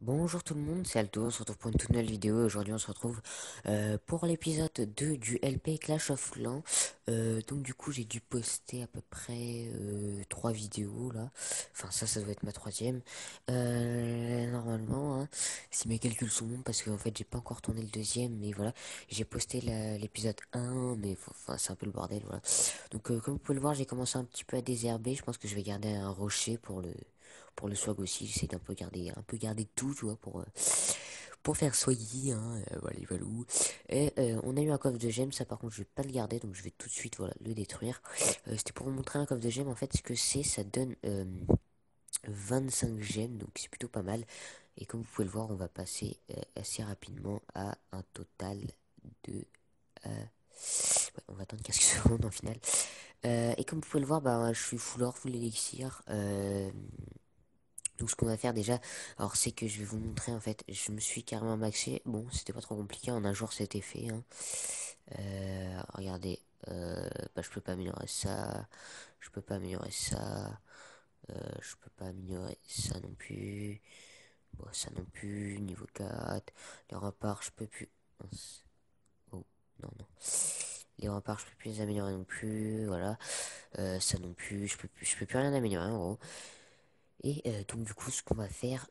Bonjour tout le monde, c'est Alto, on se retrouve pour une toute nouvelle vidéo. Aujourd'hui on se retrouve pour l'épisode 2 du LP Clash of Clans. Donc du coup j'ai dû poster à peu près 3 vidéos là. Enfin ça doit être ma troisième. Normalement, hein, si mes calculs sont bons, parce qu'en fait j'ai pas encore tourné le deuxième. Mais voilà, j'ai posté l'épisode 1, mais enfin c'est un peu le bordel, voilà. Donc comme vous pouvez le voir, j'ai commencé un petit peu à désherber. Je pense que je vais garder un rocher pour le swag aussi. J'essaie un peu garder tout, tu vois, pour faire soigner, hein, voilà, voilà. Et on a eu un coffre de gemmes, ça par contre je vais pas le garder, donc je vais tout de suite, voilà, le détruire. C'était pour vous montrer un coffre de gemmes, en fait, ce que c'est, ça donne 25 gemmes, donc c'est plutôt pas mal. Et comme vous pouvez le voir, on va passer assez rapidement à un total de... ouais, on va attendre 15 secondes en final. Et comme vous pouvez le voir, bah, je suis full or, full élixir. Donc ce qu'on va faire déjà, alors c'est que je vais vous montrer en fait, je me suis carrément maxé, bon c'était pas trop compliqué, en un jour c'était fait, hein. Regardez, bah, je peux pas améliorer ça, je peux pas améliorer ça, je peux pas améliorer ça non plus, bon ça non plus, niveau 4 les remparts je peux plus, mince. Oh non non, les remparts je peux plus les améliorer non plus, voilà, ça non plus, je peux plus rien améliorer en gros. Et donc du coup ce qu'on va faire,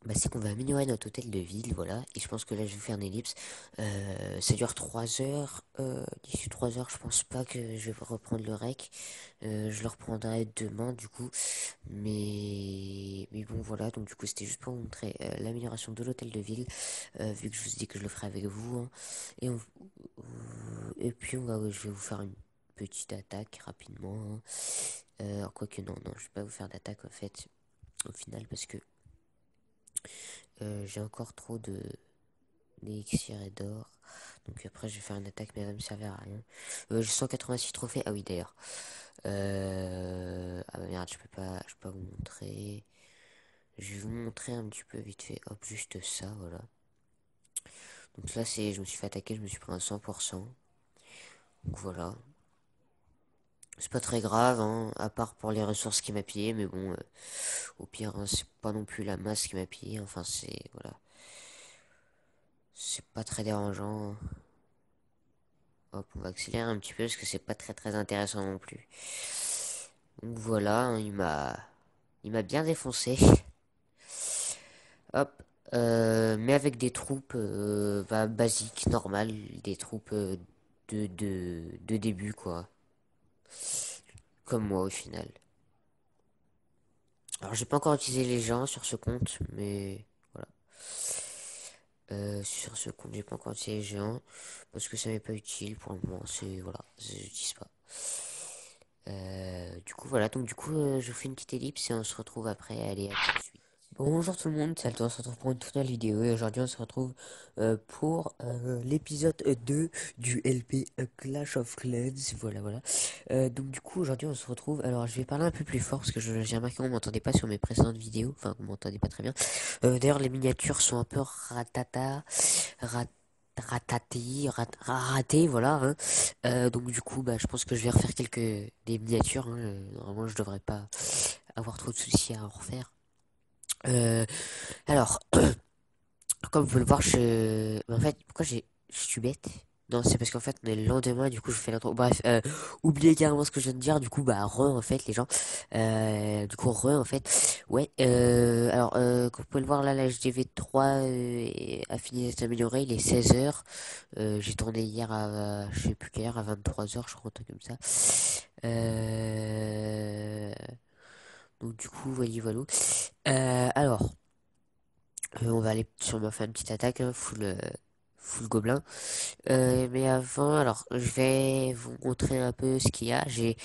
bah, c'est qu'on va améliorer notre hôtel de ville, voilà. Et je pense que là, je vais faire une ellipse. Ça dure 3 heures. D'ici 3 heures, je pense pas que je vais reprendre le rec. Je le reprendrai demain, du coup. Mais bon, voilà. Donc, du coup, c'était juste pour vous montrer l'amélioration de l'hôtel de ville. Vu que je vous ai dit que je le ferai avec vous, hein. Et, et puis, je vais vous faire une petite attaque rapidement, hein. Alors, quoique, non, non, je vais pas vous faire d'attaque, en fait. Au final, parce que j'ai encore trop de d'élixir et d'or. Donc après je vais faire une attaque mais elle va me servir à rien. J'ai 186 trophées. Ah oui d'ailleurs. Ah bah merde, je peux pas vous montrer. Je vais vous montrer un petit peu vite fait. Hop, juste ça, voilà. Donc là c'est, je me suis fait attaquer, je me suis pris un 100%. Donc voilà. C'est pas très grave, hein, à part pour les ressources qui m'a pillé, mais bon, au pire, hein, c'est pas non plus la masse qui m'a pillé, enfin c'est, voilà. C'est pas très dérangeant, hein. Hop, on va accélérer un petit peu parce que c'est pas très intéressant non plus. Donc voilà, hein, il m'a bien défoncé. Hop, mais avec des troupes bah, basiques, normales, des troupes de début quoi, comme moi au final. Alors j'ai pas encore utilisé les gens sur ce compte, mais voilà. Sur ce compte, j'ai pas encore utilisé les géants parce que ça m'est pas utile pour le moment. C'est voilà, j'utilise pas. Du coup, voilà. Donc, du coup, je vous fais une petite ellipse et on se retrouve après. Allez, à tout de suite. Bonjour tout le monde, c'est Alto, on se retrouve pour une toute nouvelle vidéo et aujourd'hui on se retrouve pour l'épisode 2 du LP Clash of Clans, voilà voilà. Donc du coup aujourd'hui on se retrouve, alors je vais parler un peu plus fort parce que j'ai remarqué qu'on m'entendait pas sur mes précédentes vidéos, enfin qu'on m'entendait pas très bien. D'ailleurs les miniatures sont un peu rat- raté, voilà, hein. Donc du coup, bah, je pense que je vais refaire des miniatures, hein. Normalement, je devrais pas avoir trop de soucis à en refaire. Euh, alors, comme vous pouvez le voir, en fait, je suis bête? Non, c'est parce qu'en fait, on est le lendemain, du coup, je fais l'intro. Bref, oubliez carrément ce que je viens de dire, du coup, bah, en fait, les gens. Du coup, en fait. Ouais, alors, comme vous pouvez le voir, là, la HDV3 a fini d'être amélioré, il est 16 heures. J'ai tourné hier je sais plus quelle heure, à 23 heures je crois, un truc comme ça. Euh, donc, du coup, voilà. Alors, on va aller sûrement faire une petite attaque, hein, full gobelin. Mais avant, alors, je vais vous montrer un peu ce qu'il y a. J'ai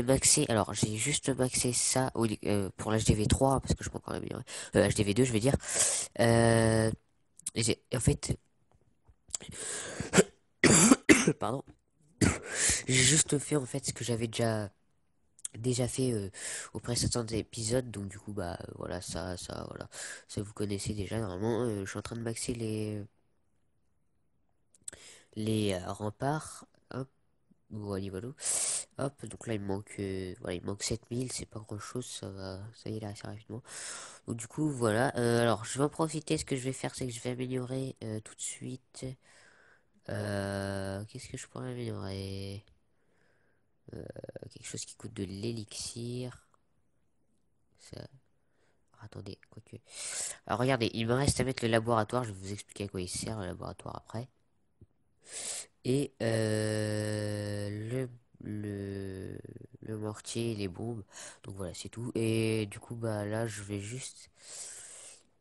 maxé, alors, j'ai juste maxé ça pour l'HDV3, parce que je peux encore améliorer. HDV2, je vais dire. En fait, pardon, j'ai juste fait, en fait, ce que j'avais déjà fait au précédent épisode, donc du coup, bah, voilà, voilà. Ça, vous connaissez déjà, normalement. Je suis en train de maxer les remparts. Hop. Voilà, voilà. Hop, donc là il me manque 7000, c'est pas grand chose, ça y est là assez rapidement. Donc du coup voilà, alors je vais en profiter, ce que je vais faire c'est que je vais améliorer tout de suite. Qu'est-ce que je pourrais améliorer? Quelque chose qui coûte de l'élixir. Ça... Attendez, quoique. Alors regardez, il me reste à mettre le laboratoire, je vais vous expliquer à quoi il sert le laboratoire après. Et le, le mortier, les bombes. Donc voilà, c'est tout. Et du coup, bah là, je vais juste...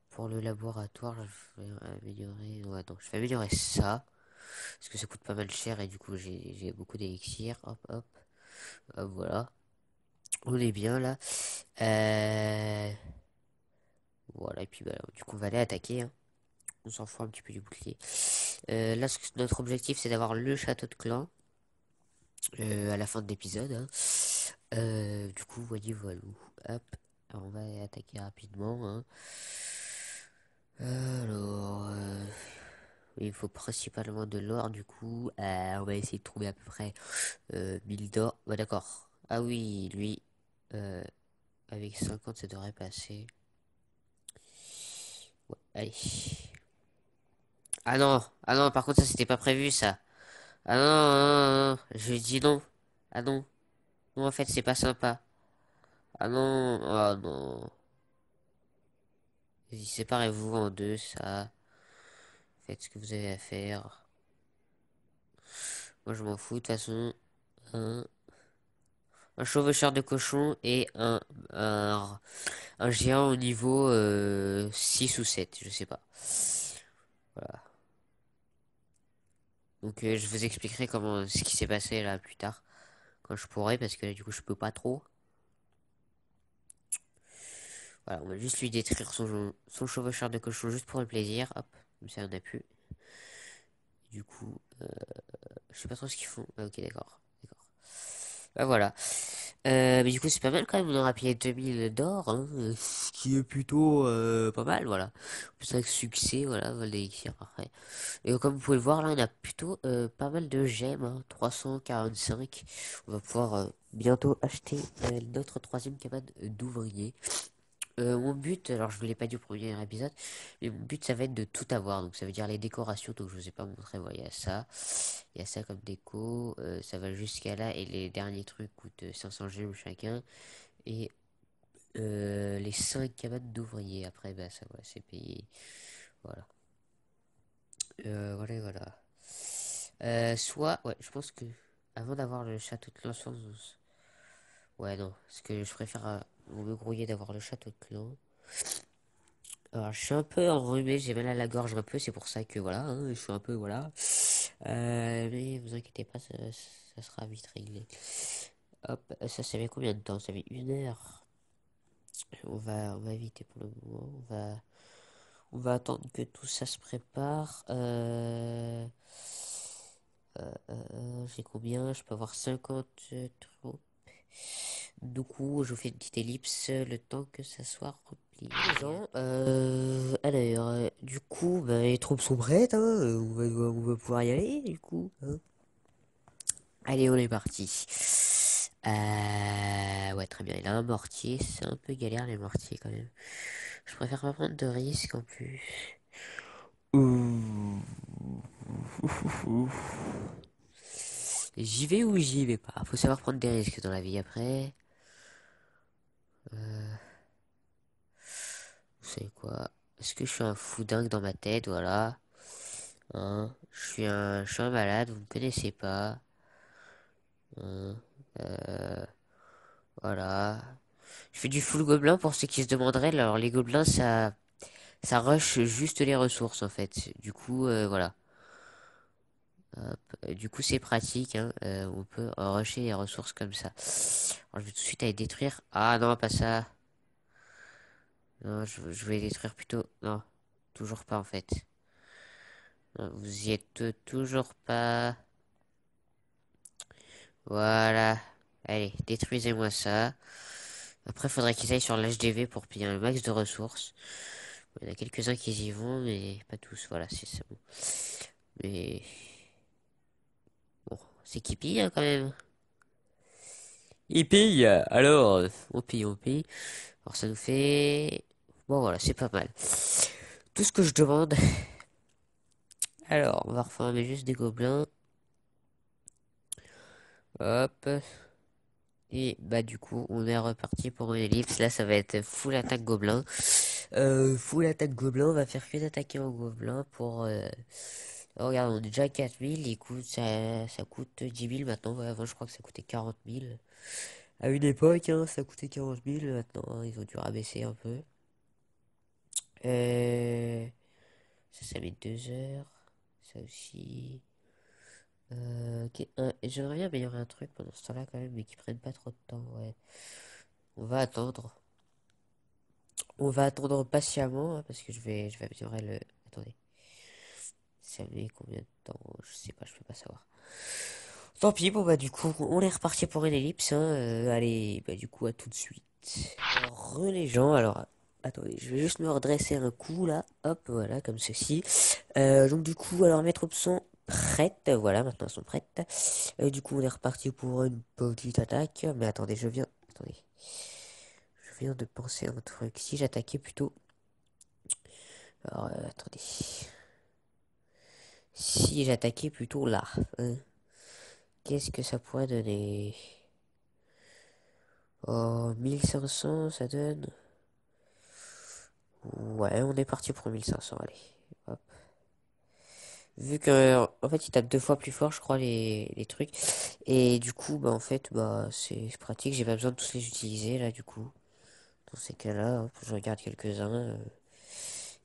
Pour le laboratoire, je vais améliorer... Ouais, attends, je vais améliorer ça. Parce que ça coûte pas mal cher et du coup, j'ai beaucoup d'élixir. Hop, hop, hop, voilà. On est bien là. Euh... Voilà, et puis bah, du coup, on va aller attaquer, hein. On s'en fout un petit peu du bouclier. Là, notre objectif, c'est d'avoir le château de clan. À la fin de l'épisode, hein. Du coup, voyez, voilà. Hop, alors, on va attaquer rapidement, hein. Alors, il faut principalement de l'or, du coup. On va essayer de trouver à peu près 1000 d'or. Bah, d'accord. Ah oui, lui, euh, avec 50, ça devrait passer. Ouais, allez. Ah non, par contre, ça, c'était pas prévu, ça. Ah non, non, non, non, je dis non. Ah non, non, en fait, c'est pas sympa. Ah non, ah non. Vas-y, séparez-vous en deux, ça. Faites ce que vous avez à faire. Moi, je m'en fous, de toute façon. Un, un chevaucheur de cochon et un, un géant au niveau 6 ou 7 je sais pas. Voilà. Donc, je vous expliquerai comment ce qui s'est passé là plus tard. Quand je pourrai, parce que là, du coup, je peux pas trop. Voilà, on va juste lui détruire son chevaucheur de cochon juste pour le plaisir. Hop, comme ça, on a plus. Du coup, je sais pas trop ce qu'ils font. Ah, ok, d'accord. D'accord. Bah voilà. Mais du coup, c'est pas mal quand même. On aura payé 2000 d'or, hein, ce qui est plutôt pas mal, voilà. C'est un succès, voilà, vol d'élixir après. Et comme vous pouvez le voir, là, on a plutôt pas mal de gemmes, hein, 345. On va pouvoir bientôt acheter notre troisième cabane d'ouvrier. Mon but, alors je vous l'ai pas dit au premier épisode, mais mon but ça va être de tout avoir. Donc ça veut dire les décorations, donc je vous ai pas montré. Voilà, il y a ça comme déco, ça va jusqu'à là et les derniers trucs coûtent 500 gemmes chacun. Et les 5 cabanes d'ouvriers après, bah ça voilà, c'est payé. Voilà. Voilà, voilà. Soit, ouais, je pense que avant d'avoir le château de clan, ouais, non, parce que je préfère me grouiller d'avoir le château de clan. Alors, je suis un peu enrhumé, j'ai mal à la gorge un peu, c'est pour ça que voilà, hein, je suis un peu voilà. Mais vous inquiétez pas, ça sera vite réglé. Hop, ça met combien de temps? Ça met 1 heure. On va éviter pour le moment. On va attendre que tout ça se prépare. J'ai combien? Je peux avoir 50 troupes. Du coup, je vous fais une petite ellipse le temps que ça soit rempli. Les gens, alors, du coup, bah, les troupes sont prêtes, hein, on va pouvoir y aller, du coup, hein. Allez, on est parti. Ouais, très bien. Il a un mortier, c'est un peu galère les mortiers quand même. Je préfère pas prendre de risques en plus. Ouh. J'y vais ou j'y vais pas? Faut savoir prendre des risques dans la vie après. Vous savez quoi? Est-ce que je suis un fou dingue dans ma tête? Voilà. Hein, je suis un malade, vous me connaissez pas. Hein, euh, voilà. Je fais du full gobelin pour ceux qui se demanderaient. Alors les gobelins, ça rush juste les ressources en fait. Du coup, voilà. Hop. Du coup, c'est pratique, hein. On peut rusher les ressources comme ça. Alors, je vais tout de suite aller détruire. Ah non, pas ça. Non, je vais détruire plutôt. Non, toujours pas en fait. Non, vous y êtes toujours pas. Voilà. Allez, détruisez-moi ça. Après, faudrait qu'ils aillent sur l'HDV pour piller un max de ressources. Il y en a quelques-uns qui y vont, mais pas tous. Voilà, c'est ça. Bon. Mais bon. c'est qui pille hein, quand même. Il pille. Alors, on pille, on pille. Alors ça nous fait... Bon voilà, c'est pas mal. Tout ce que je demande... Alors, on va reformer juste des gobelins. Hop. Et bah du coup, on est reparti pour une ellipse. Là, ça va être full attaque gobelin. Full attaque gobelin, on va faire que d'attaquer en gobelin pour... Oh, regarde, on est déjà à 4000, ça coûte 10 000 maintenant. Ouais, avant, je crois que ça coûtait 40 000. À une époque, hein, ça coûtait 40 000. Maintenant, hein, ils ont dû rabaisser un peu. Euh... ça met 2 heures. Ça aussi. Ok, j'aimerais bien améliorer un truc pendant ce temps-là quand même, mais qui prenne pas trop de temps, ouais. On va attendre. On va attendre patiemment, hein, parce que je vais améliorer le... Attendez. Ça met combien de temps? Je sais pas, je peux pas savoir. Tant pis, bon bah du coup, on est reparti pour une ellipse, hein. Allez, bah du coup, à tout de suite. Alors, les gens, alors... Attendez, je vais juste me redresser un coup là, hop, voilà, comme ceci. Donc du coup, alors mes troupes sont prêtes, voilà, maintenant elles sont prêtes. Du coup, on est reparti pour une petite attaque. Mais attendez, attendez, je viens de penser à un truc. Si j'attaquais plutôt... Alors, attendez. Si j'attaquais plutôt là, hein, qu'est-ce que ça pourrait donner? Oh, 1500, ça donne... Ouais, on est parti pour 1500, allez. Hop. Vu que, en fait, ils tapent 2 fois plus fort, je crois, les trucs. Et du coup, bah, en fait, bah, c'est pratique, j'ai pas besoin de tous les utiliser, là, du coup. Dans ces cas-là, hop, je regarde quelques-uns.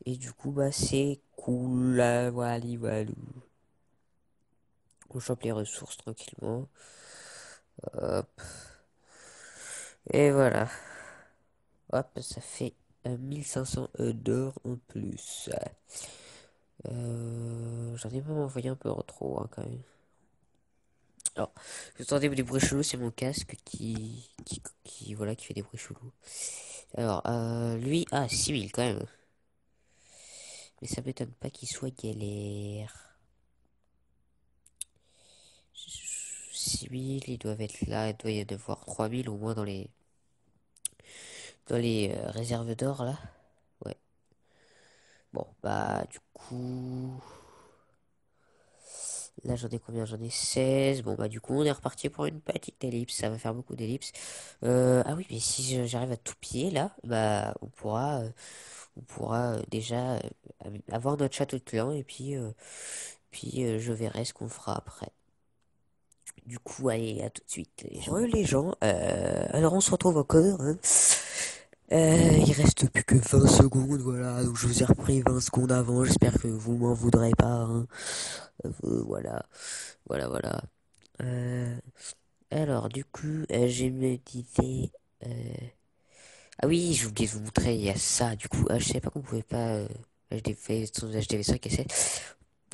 Et du coup, bah, c'est cool, là, voilà, voilà. On chope les ressources tranquillement. Hop. Et voilà. Hop, ça fait 1500 d'or en plus. J'en ai même envoyé un peu en trop, hein, quand même. Alors, vous entendez des bruits chelous, c'est mon casque voilà, qui fait des bruits chelous. Alors, lui, 6000 quand même. Mais ça m'étonne pas qu'il soit galère. 6000, ils doivent être là, il doit y en avoir 3000 au moins dans les réserves d'or, là. Ouais. Bon, bah, du coup... Là, j'en ai combien? J'en ai 16. Bon, bah, du coup, on est reparti pour une petite ellipse. Ça va faire beaucoup d'ellipses. Ah oui, mais si j'arrive à tout piller, là, bah, on pourra déjà avoir notre château de clan. Et puis, je verrai ce qu'on fera après. Du coup, allez, à tout de suite, les gens. Les gens, alors on se retrouve encore, hein. Il reste plus que 20 secondes, voilà. Donc, je vous ai repris 20 secondes avant. J'espère que vous m'en voudrez pas, hein. Voilà. Voilà, voilà. Euh, alors, du coup, je me disais... euh, Ah oui, j'ai oublié de vous montrer, il y a ça. Du coup, je savais pas qu'on pouvait pas HDV5 et 7.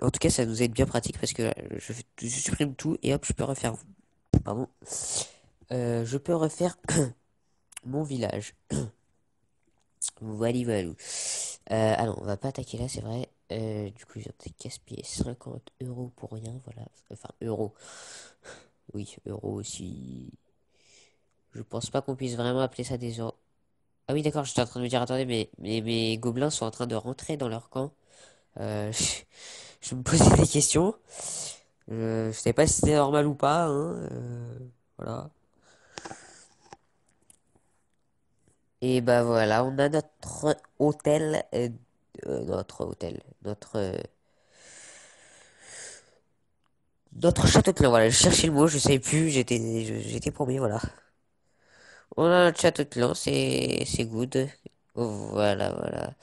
En tout cas, ça nous aide bien pratique parce que là, je supprime tout et hop, je peux refaire... Pardon. Je peux refaire mon village. Voilà, voilà. Alors, on va pas attaquer là, c'est vrai. Du coup, j'ai peut-être gaspillé 50 euros pour rien, voilà. Enfin, euros. Oui, euros aussi. Je pense pas qu'on puisse vraiment appeler ça des euros. Ah oui, d'accord, j'étais en train de me dire, attendez, mais mes gobelins sont en train de rentrer dans leur camp. Je me posais des questions. Je sais pas si c'était normal ou pas, hein. Voilà. Et bah voilà, on a notre hôtel, notre château de clan. Voilà, je cherchais le mot, je savais plus, j'étais paumé, voilà. On a notre château de clan, c'est good. Voilà, voilà.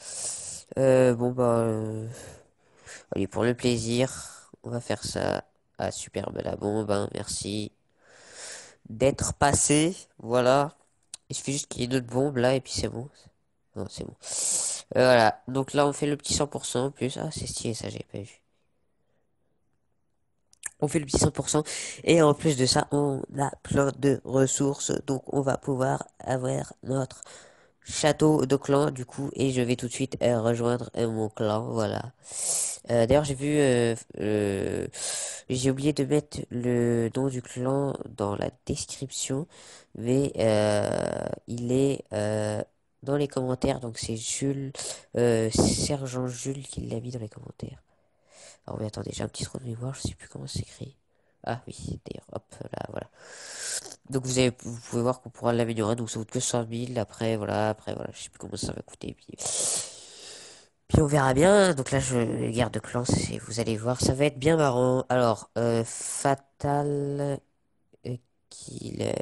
Bon bah, allez, pour le plaisir, on va faire ça. Ah, superbe la bombe, hein, merci d'être passé, voilà. Il suffit juste qu'il y ait une autre bombe là, et puis c'est bon. Non, c'est bon. Voilà, donc là on fait le petit 100% en plus. Ah, c'est stylé ça, j'ai pas vu. On fait le petit 100%, et en plus de ça, on a plein de ressources, donc on va pouvoir avoir notre château de clan du coup, et je vais tout de suite rejoindre mon clan, voilà. D'ailleurs, j'ai oublié de mettre le nom du clan dans la description, mais il est dans les commentaires, donc c'est Sergent Jules qui l'a mis dans les commentaires. Alors oui, attendez, j'ai un petit trou de mémoire, je sais plus comment c'est écrit. Ah oui, d'ailleurs, hop, là, voilà. Donc vous pouvez voir qu'on pourra l'améliorer, donc ça coûte que 100 000, après voilà, je sais plus comment ça va coûter, puis on verra bien. Donc là, guerre de clans, vous allez voir, ça va être bien marrant. Alors, Fatal Killer.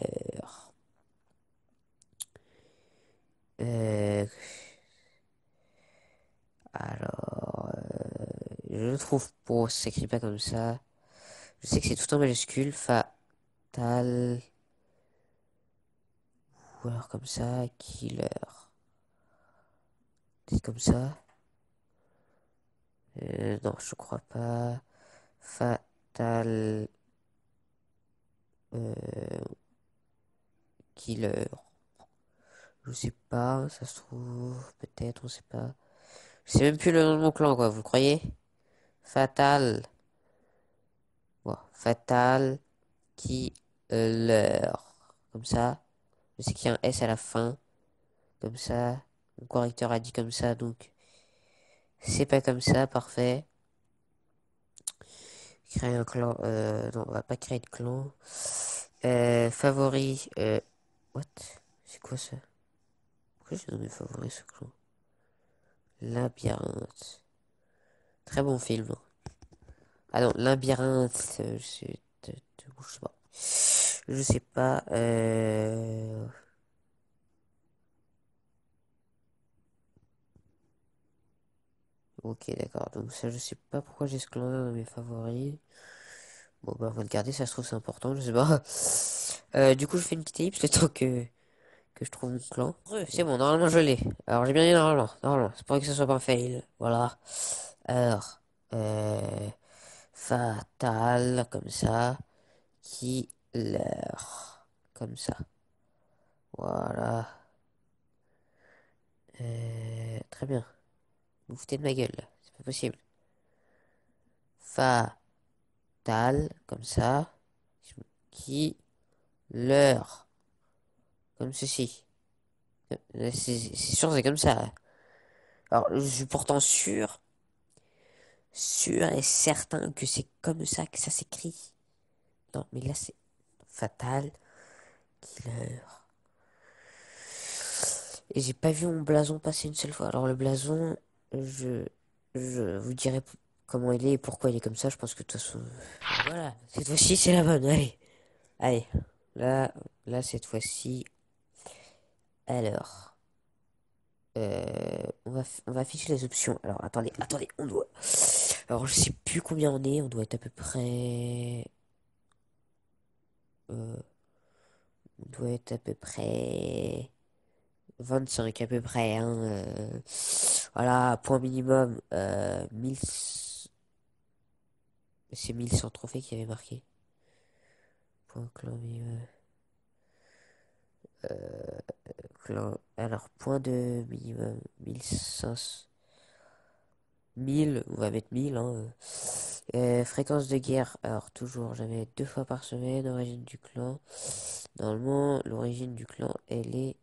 Euh, je ne trouve pas, ça s'écrit pas comme ça. Je sais que c'est tout en majuscule, Fatal, ou alors comme ça, Killer. C'est comme ça. Non, je crois pas. Fatal euh, Killer. Je sais pas, ça se trouve, peut-être, on sait pas. Je sais même plus le nom de mon clan, quoi, vous croyez? Fatal. Bon, Fatal Killer. Comme ça. Je sais qu'il y a un S à la fin. Comme ça. Mon correcteur a dit comme ça, donc c'est pas comme ça, parfait. Créer un clan. Non, on va pas créer de clan. Favori. What? C'est quoi ça? Pourquoi j'ai donné favori ce clan? Labyrinthe. Très bon film, hein. Ah non, labyrinthe. Je sais pas. Je sais pas. Ok, d'accord. Donc ça, je sais pas pourquoi j'ai ce clan-là dans mes favoris. Bon, bah, on va le garder, ça se trouve, c'est important, je sais pas. Du coup, je fais une petite ellipse le temps que je trouve mon clan. C'est bon, normalement, je l'ai. Alors, j'ai bien dit normalement. C'est pour que ça soit pas un fail. Voilà. Alors, fatal, comme ça. Killer. Comme ça. Voilà. Très bien. Vous vous foutez de ma gueule, là. C'est pas possible. Fatal, comme ça. Qui leur, comme ceci. C'est sûr, c'est comme ça. Alors, je suis pourtant sûr et certain que c'est comme ça que ça s'écrit. Non, mais là, c'est fatal, killer. Et j'ai pas vu mon blason passer une seule fois. Alors, le blason, je, je vous dirai comment il est et pourquoi il est comme ça. Je pense que de toute façon, voilà, cette fois-ci, c'est la bonne. Allez, là, cette fois-ci. Alors. On va afficher les options. Alors, attendez, on doit. Alors, je sais plus combien on est. On doit être à peu près. euh, on doit être à peu près 25 à peu près. Hein, voilà, point minimum. 1000. C'est 1100 trophées qui avait marqué. Point clan minimum. Alors, point de minimum 1500. 1000, on va mettre 1000, hein. Fréquence de guerre, alors toujours, jamais 2 fois par semaine, origine du clan. Normalement, l'origine du clan, elle est...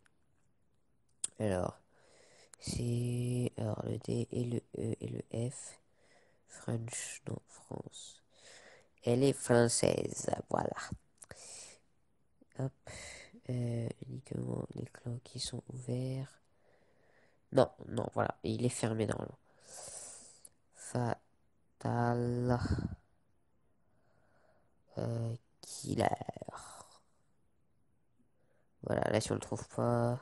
Alors, c'est... Alors, le D et le E et le F. French, non, France. Elle est française, voilà. Hop, uniquement les clans qui sont ouverts. Non, non, voilà, il est fermé normalement. Fatal... Killer. Voilà, là si on le trouve pas.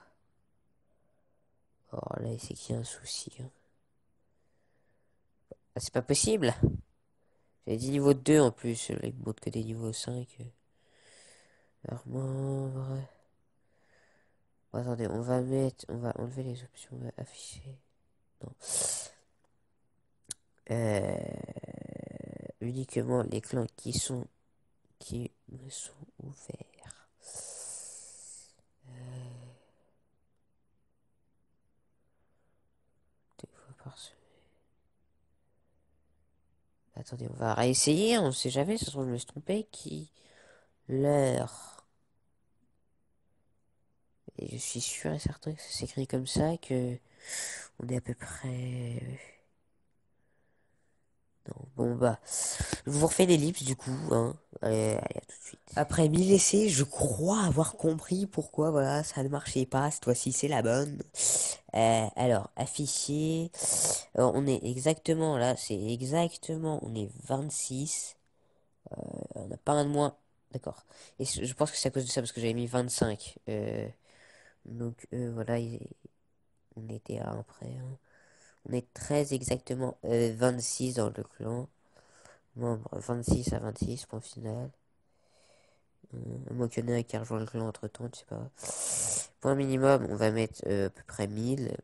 Oh là, c'est qu'il y a un souci, hein. Ah, c'est pas possible. J'avais dit niveau 2 en plus. Là, il me montre que des niveaux 5. Armure. Bon, attendez, on va enlever les options, on va afficher. Non. Uniquement les clans qui me sont ouverts. 2 fois par semaine. Attendez, on va réessayer, on sait jamais, ça se trouve, je me suis trompé. Qui leur. Et je suis sûr et certain que ça s'écrit comme ça, que on est à peu près. Non, bon bah, je vous refais l'ellipse du coup, hein. Allez, à tout de suite. Après 1000 essais, je crois avoir compris pourquoi, voilà, ça ne marchait pas. Cette fois-ci, c'est la bonne. Alors, afficher. On est exactement là, c'est exactement, on est 26. On n'a pas un de moins. D'accord. Et je pense que c'est à cause de ça, parce que j'avais mis 25. Donc, voilà, on était à un près, hein. On est très exactement 26 dans le clan. Membre 26 à 26, point final. Moi qu'il y en a un qui a rejoint le clan entre temps, je sais pas. Point minimum, on va mettre à peu près 1000.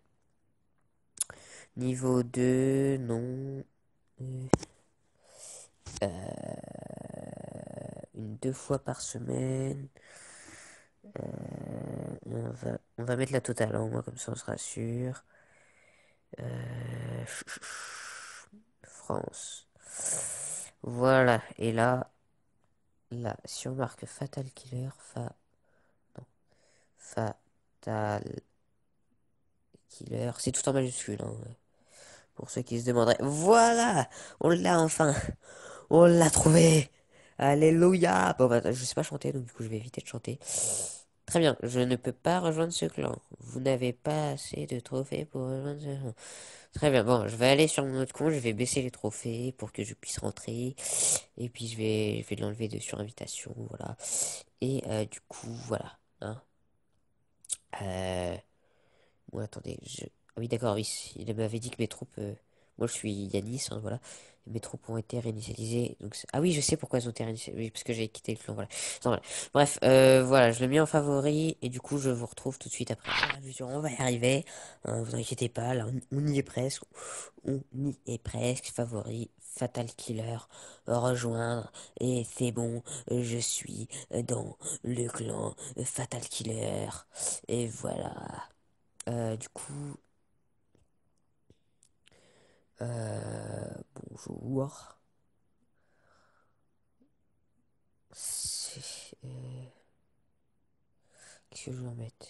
Niveau 2, non. Euh, une 2 fois par semaine. On va mettre la totale, hein, au moins comme ça on sera sûr. France. Voilà, et là, si on marque Fatal Killer, non, Fatal Killer, c'est tout en majuscule, hein, pour ceux qui se demanderaient. Voilà, on l'a enfin, on l'a trouvé. Alléluia. Bon bah, je sais pas chanter, donc du coup je vais éviter de chanter. Très bien, je ne peux pas rejoindre ce clan. Vous n'avez pas assez de trophées pour rejoindre ce clan. Très bien, bon, je vais aller sur mon autre compte, je vais baisser les trophées pour que je puisse rentrer. Et puis je vais l'enlever de surinvitation, voilà. Et du coup, voilà. Hein. Euh, Bon, attendez, ah oui, d'accord, oui, il m'avait dit que mes troupes... Moi, je suis Yanis, hein, voilà. Mes troupes ont été réinitialisées. Donc ah oui, je sais pourquoi elles ont été réinitialisées. Oui, parce que j'ai quitté le clan, voilà. Non, voilà. Bref, voilà, je l'ai mis en favori. Et du coup, je vous retrouve tout de suite après. Ah, bien sûr, on va y arriver. Hein, vous inquiétez pas, là, on y est presque. On y est presque. Favori, Fatal Killer, rejoindre. Et c'est bon, je suis dans le clan Fatal Killer. Et voilà. Du coup, bonjour. Qu'est-ce que je vais en mettre?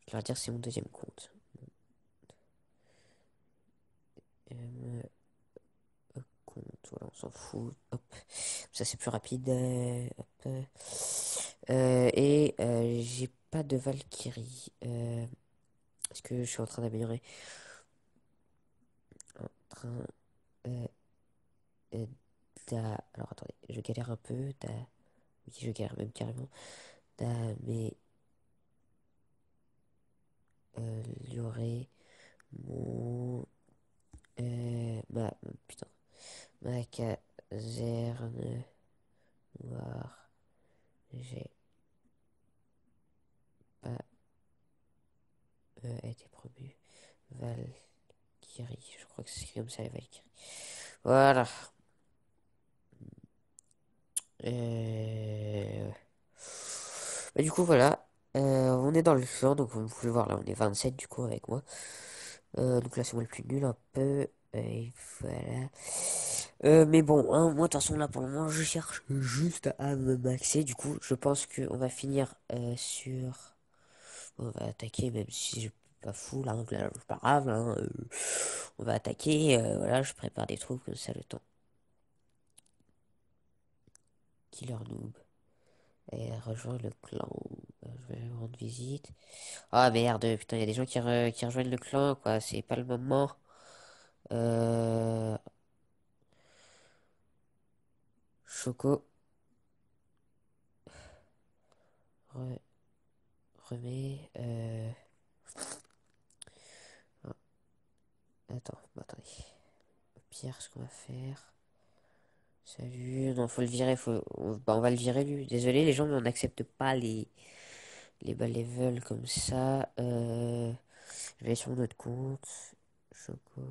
Je vais leur dire c'est mon deuxième compte. Euh, Compte, voilà, on s'en fout. Hop, ça c'est plus rapide. Hop. Et j'ai pas de Valkyrie. Est-ce que je suis en train d'améliorer? En train euh, euh, Alors attendez, je galère un peu. Oui, je galère même carrément. D'améliorer mon putain, ma caserne noire. J'ai pas été promu. Valkyrie. Je crois que c'est comme ça, les Valkyries. Voilà. Ouais. Bah, du coup, voilà. On est dans le clan, donc vous pouvez voir là, on est 27 du coup avec moi. Donc là, c'est moi le plus nul un peu. Et voilà. Mais bon, hein, moi de toute façon là pour le moment, je cherche juste à me maxer. Du coup, je pense qu'on va finir sur. On va attaquer, même si je suis pas fou là, donc là, c'est pas grave. Hein, on va attaquer. Voilà, je prépare des troupes comme ça le temps. Killer noob. Et rejoint le clan. Je vais rendre visite. Ah merde, putain, il y a des gens qui rejoignent le clan, quoi. C'est pas le moment. Euh... Choco. Re- Remets. Oh, attends, bah, attendez. Au pire, ce qu'on va faire. Salut. Non, faut le virer. On va le virer, lui. Désolé, les gens, mais on n'accepte pas les bas level comme ça. Je vais aller sur mon autre compte. Choco.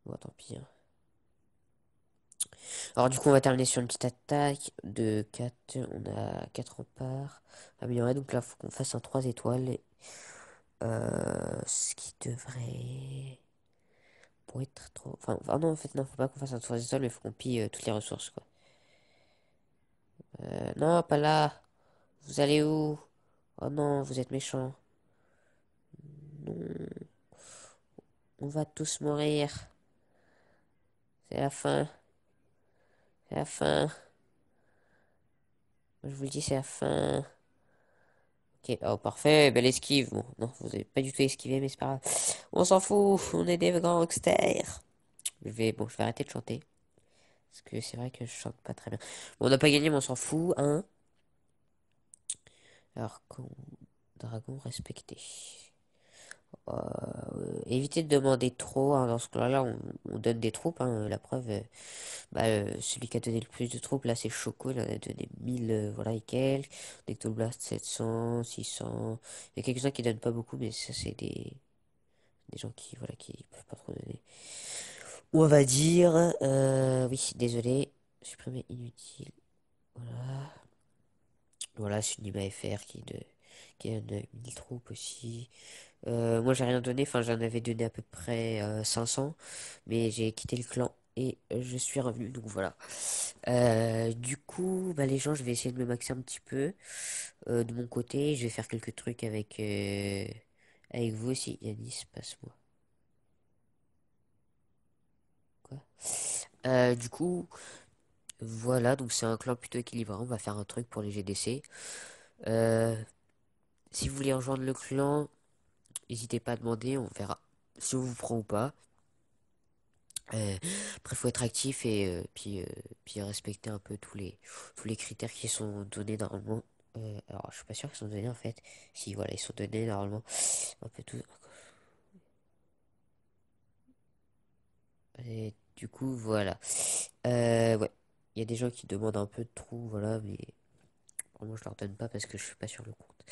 Bon, tant pis, hein. Alors du coup on va terminer sur une petite attaque de 4. On a 4 remparts améliorés. Donc là il faut qu'on fasse un 3 étoiles. Ce qui devrait pour être trop... Enfin, non, en fait, non, faut pas qu'on fasse un tour des étoiles, mais faut qu'on pille toutes les ressources, quoi. Non, pas là. Vous allez où? Oh non, vous êtes méchants. Non, on va tous mourir. C'est la fin. C'est la fin. Je vous le dis, c'est la fin. Ok, oh parfait, belle esquive. Bon, non, vous avez pas du tout esquivé, mais c'est pas grave. On s'en fout, on est des gangsters. Bon, je vais arrêter de chanter. Parce que c'est vrai que je chante pas très bien. Bon, on n'a pas gagné, mais on s'en fout, hein. Alors, dragon respecté. Évitez de demander trop, hein. Dans ce cas-là, on donne des troupes, hein. La preuve, celui qui a donné le plus de troupes, là, c'est Choco. Il en a donné 1000, voilà, et quelques. Blast 700, 600. Il y a quelques-uns qui donnent pas beaucoup, mais ça, c'est des gens qui, voilà, qui peuvent pas trop donner. On va dire, oui, désolé, supprimer inutile. Voilà. Voilà, c'est une FR qui donne 1000 troupes aussi. Moi, j'ai rien donné, enfin, j'en avais donné à peu près 500, mais j'ai quitté le clan et je suis revenu, donc voilà. Du coup, bah, les gens, je vais essayer de me maxer un petit peu de mon côté. Je vais faire quelques trucs avec vous aussi. Yanis, passe-moi. Quoi? Du coup, voilà, donc c'est un clan plutôt équilibré. On va faire un truc pour les GDC. Euh, Si vous voulez rejoindre le clan, n'hésitez pas à demander, on verra si on vous prend ou pas. Après, faut être actif et puis respecter un peu tous les critères qui sont donnés normalement. Alors, je suis pas sûr qu'ils sont donnés en fait. Si, voilà, ils sont donnés normalement. Un peu tout. Et du coup, voilà. Ouais. Il y a des gens qui demandent un peu de trous, voilà, mais moi je leur donne pas parce que je suis pas sur le compte.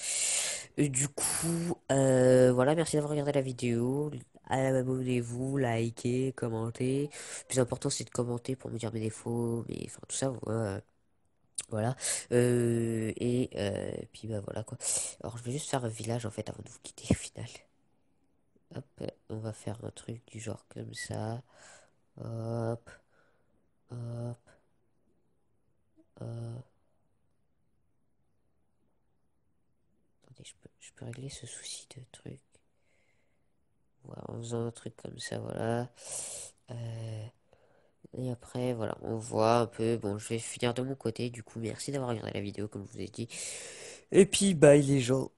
Et du coup, voilà, merci d'avoir regardé la vidéo. Abonnez-vous, likez, commentez. Le plus important, c'est de commenter pour me dire mes défauts, mais enfin tout ça, voilà. Voilà. Puis bah voilà quoi. Alors je vais juste faire un village en fait avant de vous quitter au final. Hop, on va faire un truc du genre comme ça. Hop, hop, hop. Attendez, je peux régler ce souci de truc. Voilà, en faisant un truc comme ça, voilà. Euh, et après, voilà, on voit un peu. Bon, je vais finir de mon côté. Du coup, merci d'avoir regardé la vidéo, comme je vous ai dit. Et puis, bye les gens.